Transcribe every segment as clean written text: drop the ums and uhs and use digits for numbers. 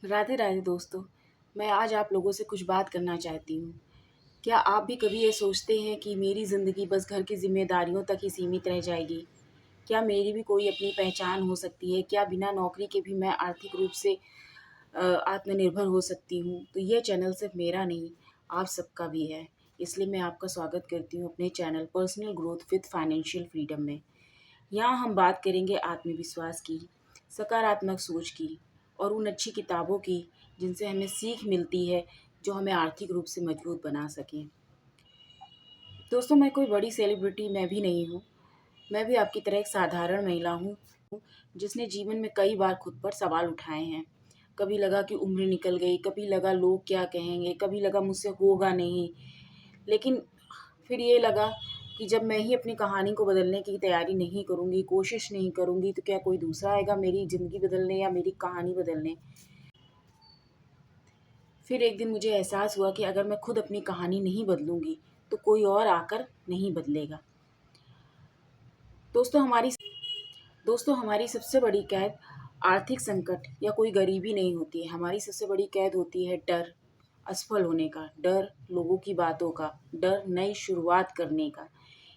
राधे राधे दोस्तों। मैं आज आप लोगों से कुछ बात करना चाहती हूँ। क्या आप भी कभी ये सोचते हैं कि मेरी ज़िंदगी बस घर की ज़िम्मेदारियों तक ही सीमित रह जाएगी? क्या मेरी भी कोई अपनी पहचान हो सकती है? क्या बिना नौकरी के भी मैं आर्थिक रूप से आत्मनिर्भर हो सकती हूँ? तो ये चैनल सिर्फ मेरा नहीं, आप सबका भी है। इसलिए मैं आपका स्वागत करती हूँ अपने channel personal growth with financial freedom में। यहाँ हम बात करेंगे आत्मविश्वास की, सकारात्मक सोच की और उन अच्छी किताबों की जिनसे हमें सीख मिलती है, जो हमें आर्थिक रूप से मजबूत बना सकें। दोस्तों, मैं कोई बड़ी सेलिब्रिटी मैं भी नहीं हूँ। मैं भी आपकी तरह एक साधारण महिला हूँ, जिसने जीवन में कई बार खुद पर सवाल उठाए हैं। कभी लगा कि उम्र निकल गई, कभी लगा लोग क्या कहेंगे, कभी लगा मुझसे होगा नहीं। लेकिन फिर ये लगा कि जब मैं ही अपनी कहानी को बदलने की तैयारी नहीं करूँगी, कोशिश नहीं करूँगी, तो क्या कोई दूसरा आएगा मेरी ज़िंदगी बदलने या मेरी कहानी बदलने? फिर एक दिन मुझे एहसास हुआ कि अगर मैं खुद अपनी कहानी नहीं बदलूँगी, तो कोई और आकर नहीं बदलेगा। दोस्तों हमारी दोस्तों हमारी सबसे बड़ी कैद आर्थिक संकट या कोई गरीबी नहीं होती है। हमारी सबसे बड़ी कैद होती है डर, असफल होने का डर, लोगों की बातों का डर, नई शुरुआत करने का।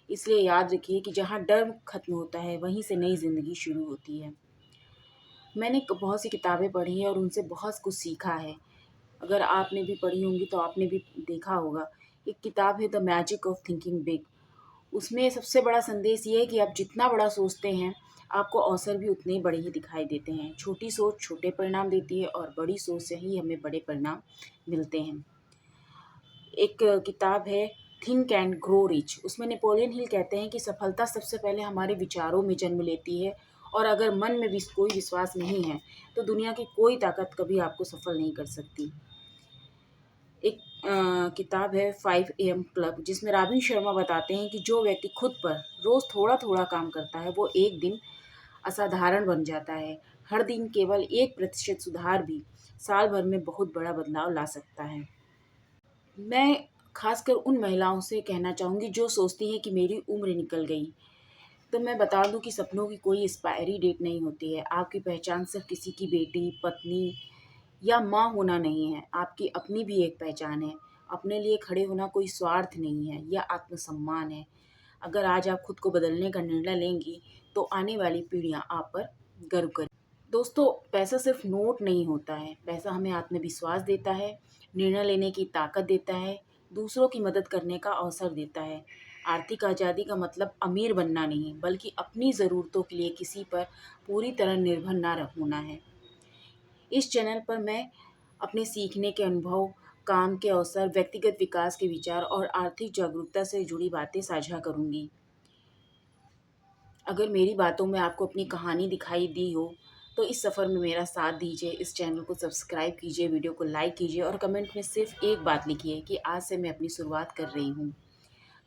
इसलिए याद रखिए कि जहाँ डर खत्म होता है, वहीं से नई ज़िंदगी शुरू होती है। मैंने बहुत सी किताबें पढ़ी हैं और उनसे बहुत कुछ सीखा है। अगर आपने भी पढ़ी होंगी तो आपने भी देखा होगा। एक किताब है the magic of thinking big. उसमें सबसे बड़ा संदेश ये है कि आप जितना बड़ा सोचते हैं, आपको अवसर भी उतने ही बड़े ही दिखाई देते हैं। छोटी सोच छोटे परिणाम देती है और बड़ी सोच से ही हमें बड़े परिणाम मिलते हैं। एक किताब है थिंक एंड ग्रो रिच। उसमें नेपोलियन हिल कहते हैं कि सफलता सबसे पहले हमारे विचारों में जन्म लेती है, और अगर मन में भी कोई विश्वास नहीं है, तो दुनिया की कोई ताकत कभी आपको सफल नहीं कर सकती। एक किताब है 5 AM क्लब, जिसमें राबिन शर्मा बताते हैं कि जो व्यक्ति खुद पर रोज़ थोड़ा-थोड़ा काम करता है, वो एक दिन असाधारण बन जाता है। हर दिन केवल 1% सुधार भी साल भर में बहुत बड़ा बदलाव ला सकता है। मैं खासकर उन महिलाओं से कहना चाहूँगी जो सोचती हैं कि मेरी उम्र निकल गई। तो मैं बता दूँ कि सपनों की कोई एक्सपायरी डेट नहीं होती है। आपकी पहचान सिर्फ़ किसी की बेटी, पत्नी या माँ होना नहीं है, आपकी अपनी भी एक पहचान है। अपने लिए खड़े होना कोई स्वार्थ नहीं है, यह आत्मसम्मान है। अगर आज आप खुद को बदलने का निर्णय लेंगी, तो आने वाली पीढ़ियाँ आप पर गर्व करें। दोस्तों, पैसा सिर्फ नोट नहीं होता है। पैसा हमें आत्मविश्वास देता है, निर्णय लेने की ताकत देता है, दूसरों की मदद करने का अवसर देता है। आर्थिक आज़ादी का मतलब अमीर बनना नहीं, बल्कि अपनी ज़रूरतों के लिए किसी पर पूरी तरह निर्भर ना होना है। इस चैनल पर मैं अपने सीखने के अनुभव, काम के अवसर, व्यक्तिगत विकास के विचार और आर्थिक जागरूकता से जुड़ी बातें साझा करूँगी। अगर मेरी बातों में आपको अपनी कहानी दिखाई दी हो, तो इस सफ़र में मेरा साथ दीजिए, इस चैनल को सब्सक्राइब कीजिए, वीडियो को लाइक कीजिए और कमेंट में सिर्फ़ एक बात लिखिए कि आज से मैं अपनी शुरुआत कर रही हूँ।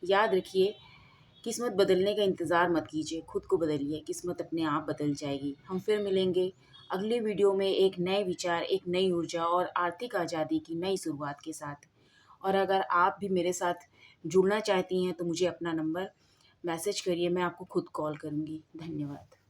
याद रखिए, किस्मत बदलने का इंतज़ार मत कीजिए, खुद को बदलिए, किस्मत अपने आप बदल जाएगी। हम फिर मिलेंगे अगले वीडियो में एक नए विचार, एक नई ऊर्जा और आर्थिक आज़ादी की नई शुरुआत के साथ। और अगर आप भी मेरे साथ जुड़ना चाहती हैं, तो मुझे अपना नंबर मैसेज करिए, मैं आपको खुद कॉल करूँगी। धन्यवाद।